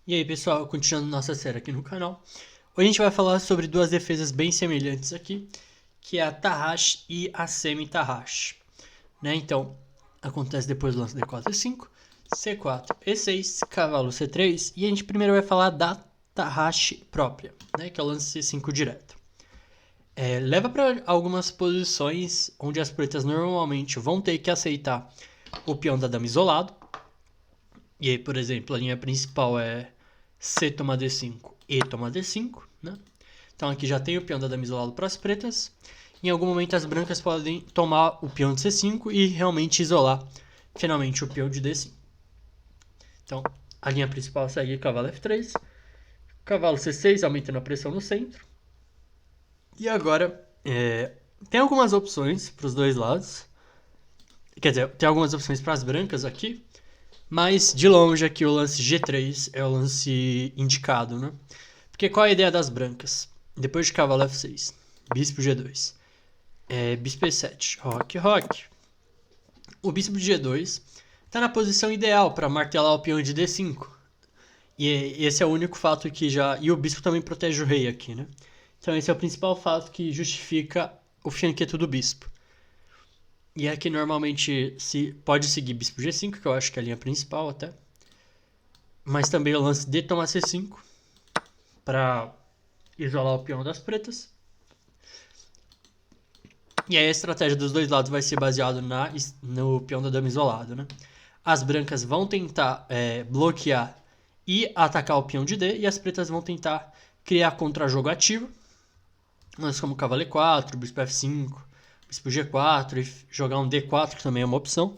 E aí pessoal, continuando nossa série aqui no canal. Hoje a gente vai falar sobre duas defesas bem semelhantes aqui, que é a Tarrasch e a Semi-Tarrasch. Então, acontece depois do lance D4 E5, C4 E6, cavalo C3, e a gente primeiro vai falar da Tarrasch própria, que é o lance C5 direto. Leva para algumas posições onde as pretas normalmente vão ter que aceitar o peão da dama isolado. E aí, por exemplo, a linha principal é C toma D5, E toma D5, Então aqui já tem o peão da dama isolado para as pretas. Em algum momento as brancas podem tomar o peão de C5 e realmente isolar finalmente o peão de D5. Então a linha principal segue cavalo F3, cavalo C6 aumentando a pressão no centro. E agora tem algumas opções para os dois lados. Quer dizer, tem algumas opções para as brancas aqui. Mas, de longe, aqui o lance G3 é o lance indicado, Porque qual é a ideia das brancas? Depois de cavalo F6, bispo G2, bispo E7, roque. O bispo de G2 está na posição ideal para martelar o peão de D5. E esse é o único fato que já... E o bispo também protege o rei aqui, Então esse é o principal fato que justifica o fianqueto do bispo. E aqui normalmente se pode seguir bispo G5, que eu acho que é a linha principal até. Mas também o lance de tomar C5 para isolar o peão das pretas. E aí a estratégia dos dois lados vai ser baseada no peão da dama isolado, As brancas vão tentar bloquear e atacar o peão de D, e as pretas vão tentar criar contra-jogo ativo. Lances como cavalo E4, bispo F5, bispo G4 e jogar um D4, que também é uma opção,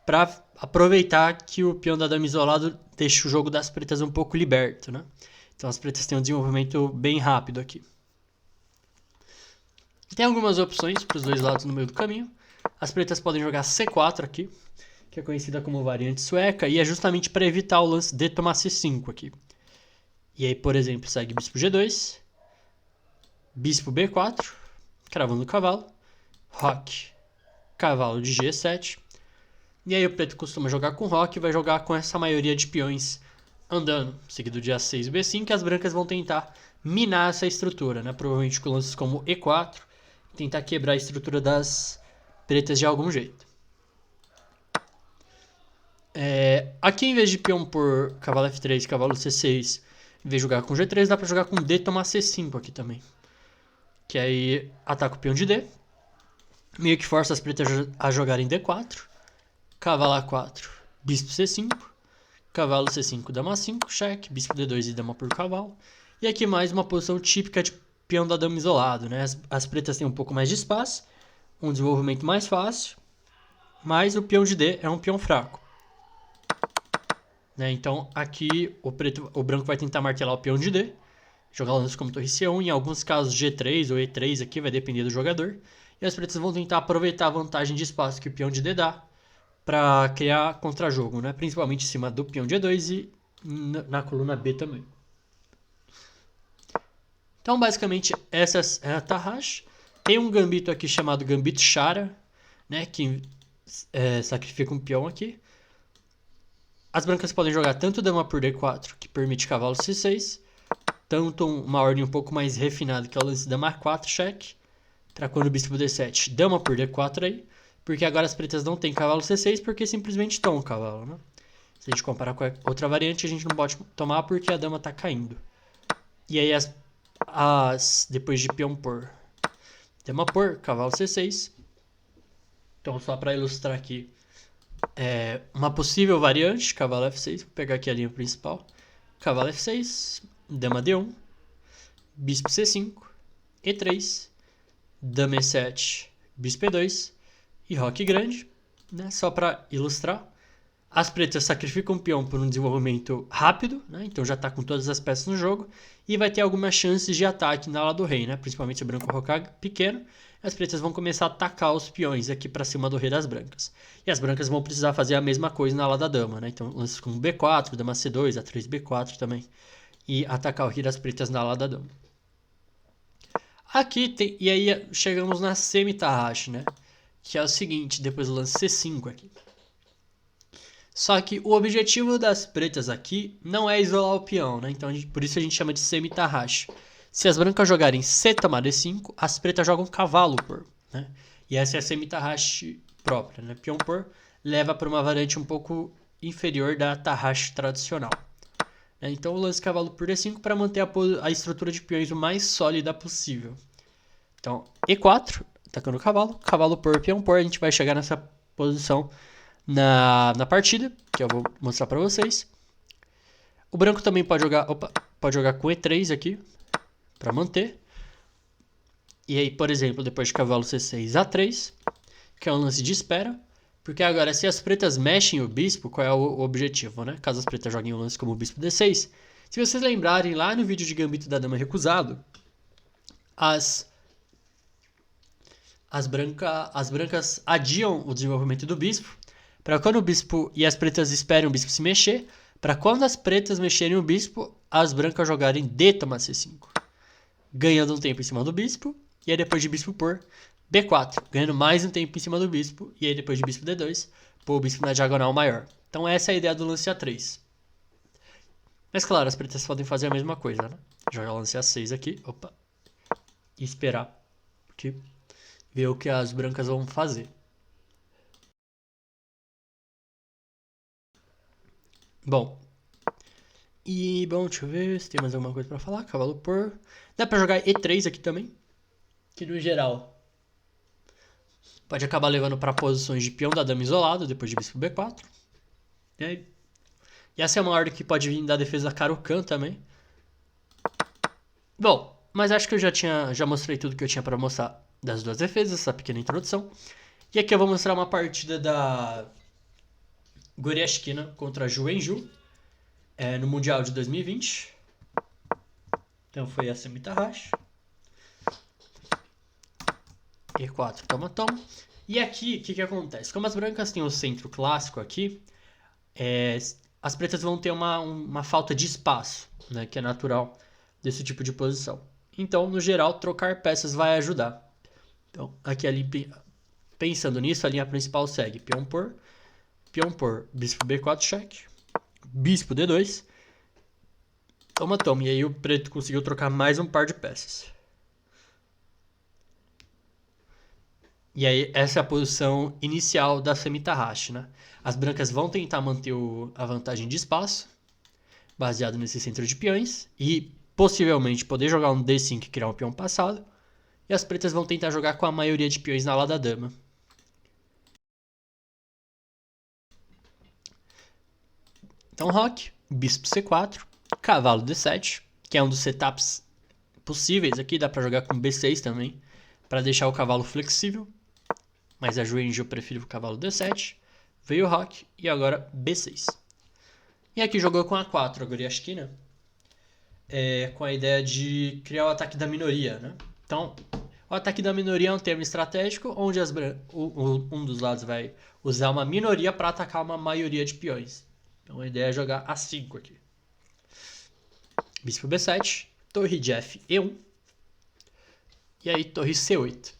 para aproveitar que o peão da dama isolado deixa o jogo das pretas um pouco liberto, Então as pretas têm um desenvolvimento bem rápido aqui. Tem algumas opções para os dois lados no meio do caminho. As pretas podem jogar C4 aqui, que é conhecida como variante sueca, e é justamente para evitar o lance de tomar C5 aqui. E aí, por exemplo, segue bispo G2, bispo B4, cravando o cavalo, roque, cavalo de G7. E aí o preto costuma jogar com roque e vai jogar com essa maioria de peões andando, seguido de A6 e B5, e as brancas vão tentar minar essa estrutura, Provavelmente com lances como E4, tentar quebrar a estrutura das pretas de algum jeito. Aqui, em vez de peão por cavalo F3, cavalo C6, em vez de jogar com G3, dá pra jogar com D tomar C5 aqui também. Que aí ataca o peão de D, meio que força as pretas a jogarem D4, cavalo A4, bispo C5, cavalo C5, dama A5, cheque, bispo D2 e dama por cavalo. E aqui mais uma posição típica de peão da dama isolado, As pretas têm um pouco mais de espaço, um desenvolvimento mais fácil, mas o peão de D é um peão fraco. Então aqui o branco vai tentar martelar o peão de D, jogar lances como torre C1, em alguns casos G3 ou E3 aqui, vai depender do jogador. E as pretas vão tentar aproveitar a vantagem de espaço que o peão de D dá para criar contra-jogo, principalmente em cima do peão de E2 e na coluna B também. Então basicamente essa é a Tarrasch. Tem um gambito aqui chamado gambito Chara, que sacrifica um peão aqui. As brancas podem jogar tanto dama por D4, que permite cavalo C6, tanto uma ordem um pouco mais refinada, que é o lance dama A4, cheque, para quando o bispo D7, dama por D4 aí, porque agora as pretas não tem cavalo C6, porque simplesmente tomam o cavalo, Se a gente comparar com a outra variante, a gente não pode tomar porque a dama está caindo. E aí depois de peão por dama por, cavalo C6. Então só para ilustrar aqui, uma possível variante, cavalo F6, vou pegar aqui a linha principal, cavalo F6, dama D1, bispo C5, E3, dama E7, bispo E2 e roque grande, Só para ilustrar. As pretas sacrificam o peão por um desenvolvimento rápido, Então já está com todas as peças no jogo, e vai ter algumas chances de ataque na ala do rei, Principalmente se o branco rocar pequeno. As pretas vão começar a atacar os peões aqui para cima do rei das brancas. E as brancas vão precisar fazer a mesma coisa na ala da dama, Então lances como B4, dama C2, A3, B4 também. E atacar o rei das pretas na ala da dama. Aqui tem... E aí chegamos na Semi-Tarrasch, Que é o seguinte, depois do lance C5 aqui. Só que o objetivo das pretas aqui não é isolar o peão, né? Então por isso a gente chama de semi-tarraxa. Se as brancas jogarem C tomar D5, as pretas jogam cavalo por, né? E essa é a semi-tarraxa própria, né? Peão por leva para uma variante um pouco inferior da tarraxa tradicional. Então eu lance cavalo por D5 para manter a estrutura de peões o mais sólida possível. Então E4, atacando o cavalo, cavalo por, peão por, a gente vai chegar nessa posição na partida, que eu vou mostrar para vocês. O branco também pode jogar, pode jogar com E3 aqui, para manter. E aí, por exemplo, depois de cavalo C6, A3, que é um lance de espera. Porque agora, se as pretas mexem o bispo, qual é o objetivo, né? Caso as pretas joguem o lance como o bispo D6. Se vocês lembrarem, lá no vídeo de Gambito da Dama Recusado, as brancas adiam o desenvolvimento do bispo, para quando o bispo e as pretas esperem o bispo se mexer, para quando as pretas mexerem o bispo, as brancas jogarem D toma C5, ganhando um tempo em cima do bispo, e aí depois de bispo por B4, ganhando mais um tempo em cima do bispo, e aí depois de bispo D2, pôr o bispo na diagonal maior. Então essa é a ideia do lance A3. Mas claro, as pretas podem fazer a mesma coisa, né? Jogar o lance A6 aqui, e esperar que ver o que as brancas vão fazer. Bom, deixa eu ver se tem mais alguma coisa pra falar. Cavalo por... Dá pra jogar E3 aqui também, que no geral pode acabar levando para posições de peão da dama isolado, depois de bispo B4. E essa é uma ordem que pode vir da defesa Caro-Kann também. Bom, mas acho que eu já mostrei tudo que eu tinha para mostrar das duas defesas, essa pequena introdução. E aqui eu vou mostrar uma partida da Goryashkina contra Zhu Wenju no Mundial de 2020. Então foi a semi-tarraxa. E4, toma. E aqui, o que acontece? Como as brancas têm o centro clássico aqui, as pretas vão ter uma falta de espaço, né, que é natural desse tipo de posição. Então, no geral, trocar peças vai ajudar. Então, aqui pensando nisso, a linha principal segue peão por, bispo B4 cheque, bispo D2, toma. E aí o preto conseguiu trocar mais um par de peças. E aí, essa é a posição inicial da semi-tarraxa, né? As brancas vão tentar manter a vantagem de espaço, baseado nesse centro de peões, e possivelmente poder jogar um D5 e criar um peão passado. E as pretas vão tentar jogar com a maioria de peões na ala da dama. Então, roque, bispo C4, cavalo D7, que é um dos setups possíveis aqui, dá para jogar com B6 também, para deixar o cavalo flexível. Mas a Zhu Wenju eu prefiro o cavalo D7. Veio o roque e agora B6. E aqui jogou com A4 a Goryashkina, com a ideia de criar o ataque da minoria, né? Então, o ataque da minoria é um termo estratégico onde um dos lados vai usar uma minoria para atacar uma maioria de peões. Então a ideia é jogar A5 aqui. Bispo B7, torre de F, E1. E aí torre C8.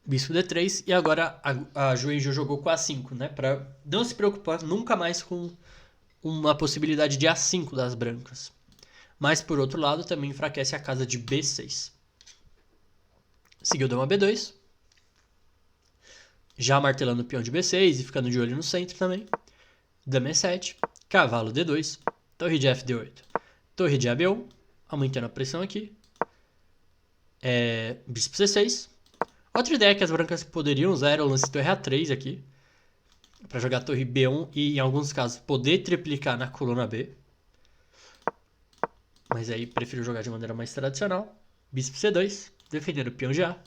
Bispo D3 e agora a Zhu Wenju jogou com A5, né? Para não se preocupar nunca mais com uma possibilidade de A5 das brancas. Mas por outro lado também enfraquece a casa de B6. Seguiu dama B2. Já martelando o peão de B6 e ficando de olho no centro também. Dama E7, cavalo D2, torre de F8, torre de AB1, aumentando a pressão aqui. Bispo C6. Outra ideia que as brancas poderiam usar era o lance torre A3 aqui, para jogar torre B1 e, em alguns casos, poder triplicar na coluna B. Mas aí prefiro jogar de maneira mais tradicional. Bispo C2, defendendo o peão de A.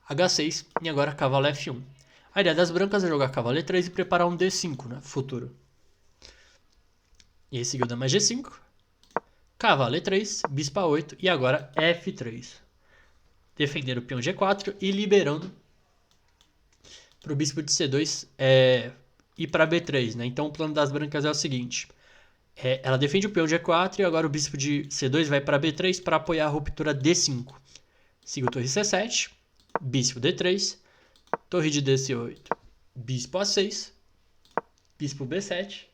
H6 e agora cavalo F1. A ideia das brancas é jogar cavalo E3 e preparar um D5, né? Futuro. E aí seguiu dama G5. Cavalo E3, bispo A8 e agora F3. Defendendo o peão G4 e liberando para o bispo de C2 ir para B3, né? Então o plano das brancas é o seguinte. Ela defende o peão G4 e agora o bispo de C2 vai para B3 para apoiar a ruptura D5. Sigo torre C7, bispo D3, torre de DC8, bispo A6, bispo B7,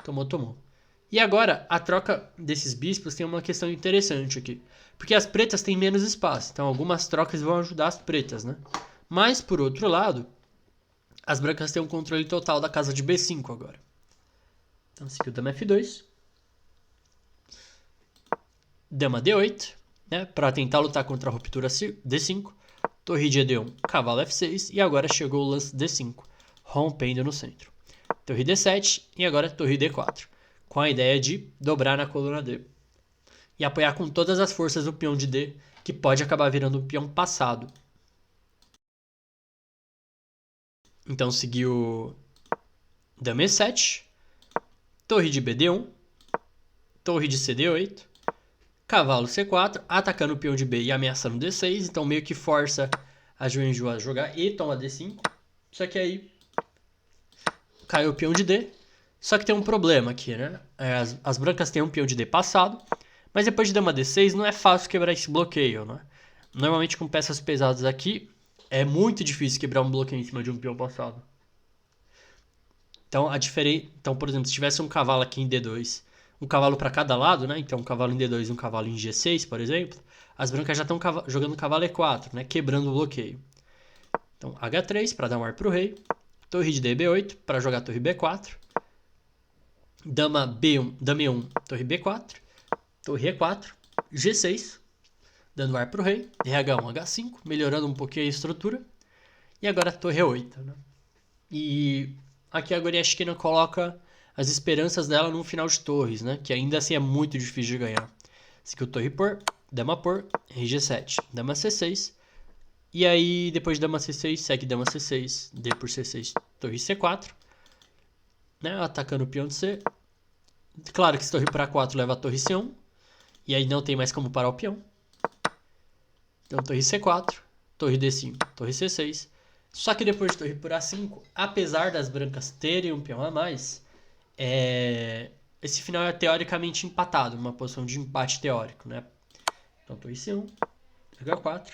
tomou. E agora, a troca desses bispos tem uma questão interessante aqui. Porque as pretas têm menos espaço, então algumas trocas vão ajudar as pretas, né? Mas, por outro lado, as brancas têm um controle total da casa de B5 agora. Então, seguiu dama F2. Dama D8, né? Para tentar lutar contra a ruptura D5. Torre de E1, cavalo F6. E agora chegou o lance D5, rompendo no centro. Torre D7 e agora torre D4. Com a ideia de dobrar na coluna D. E apoiar com todas as forças o peão de D, que pode acabar virando um peão passado. Então seguiu dama E7, torre de BD1, torre de CD8, cavalo C4, atacando o peão de B e ameaçando D6, então meio que força a Juanju a jogar e toma D5. Só que aí caiu o peão de D, só que tem um problema aqui, né? As brancas têm um peão de D passado, mas depois de dama D6 não é fácil quebrar esse bloqueio, né? Normalmente com peças pesadas aqui, é muito difícil quebrar um bloqueio em cima de um peão passado. Então, por exemplo, se tivesse um cavalo aqui em D2, um cavalo para cada lado, né? Então, um cavalo em D2 e um cavalo em G6, por exemplo, as brancas já estão jogando cavalo E4, né? Quebrando o bloqueio. Então, H3 para dar um ar para o rei, torre de DB8 para jogar torre B4, dama B1, dama E1, torre B4, torre E4, G6, dando ar para o rei, RH1, H5, melhorando um pouquinho a estrutura, e agora torre E8, né? E aqui a Goryachkina coloca as esperanças dela no final de torres, né? Que ainda assim é muito difícil de ganhar. Seguiu torre por, dama por, rei G7, dama C6. E aí, depois de dama C6, segue dama C6, D por C6, torre C4. Né? Atacando o peão de C. Claro que se torre para A4 leva a torre C1. E aí não tem mais como parar o peão. Então torre C4, torre D5, torre C6. Só que depois de torre por A5, apesar das brancas terem um peão a mais, esse final é teoricamente empatado, uma posição de empate teórico, né? Então torre C1, H4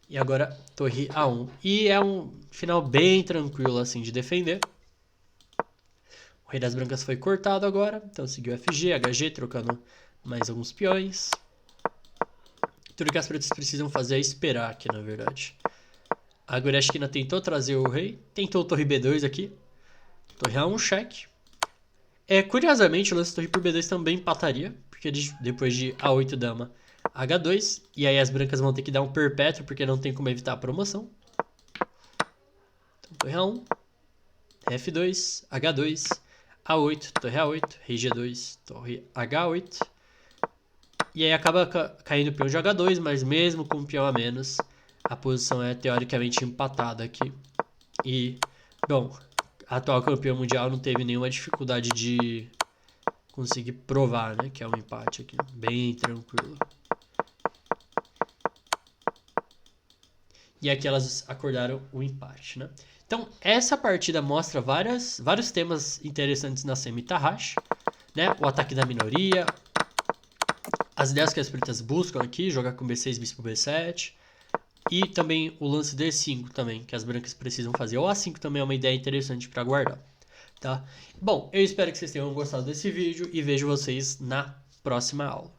e agora torre A1. E é um final bem tranquilo assim de defender. O rei das brancas foi cortado agora, então seguiu FG, HG, trocando mais alguns peões. Tudo que as pretas precisam fazer é esperar aqui, na verdade. A Goryachkina tentou trazer o rei. Tentou torre B2 aqui. Torre A1, cheque. Curiosamente, o lance torre por B2 também empataria. Porque depois de A8 dama, H2. E aí as brancas vão ter que dar um perpétuo, porque não tem como evitar a promoção. Então, torre A1. F2, H2, A8, torre A8, rei G2, torre H8. E aí acaba caindo o peão de H2, mas mesmo com um peão a menos, a posição é teoricamente empatada aqui. E, bom, a atual campeã mundial não teve nenhuma dificuldade de conseguir provar, né, que é um empate aqui. Bem tranquilo. E aqui elas acordaram o empate, né? Então, essa partida mostra vários temas interessantes na semi-Tarrasch, né? O ataque da minoria, as ideias que as pretas buscam aqui, jogar com B6, bispo B7, e também o lance D5 também, que as brancas precisam fazer. O A5 também é uma ideia interessante para guardar, tá? Bom, eu espero que vocês tenham gostado desse vídeo e vejo vocês na próxima aula.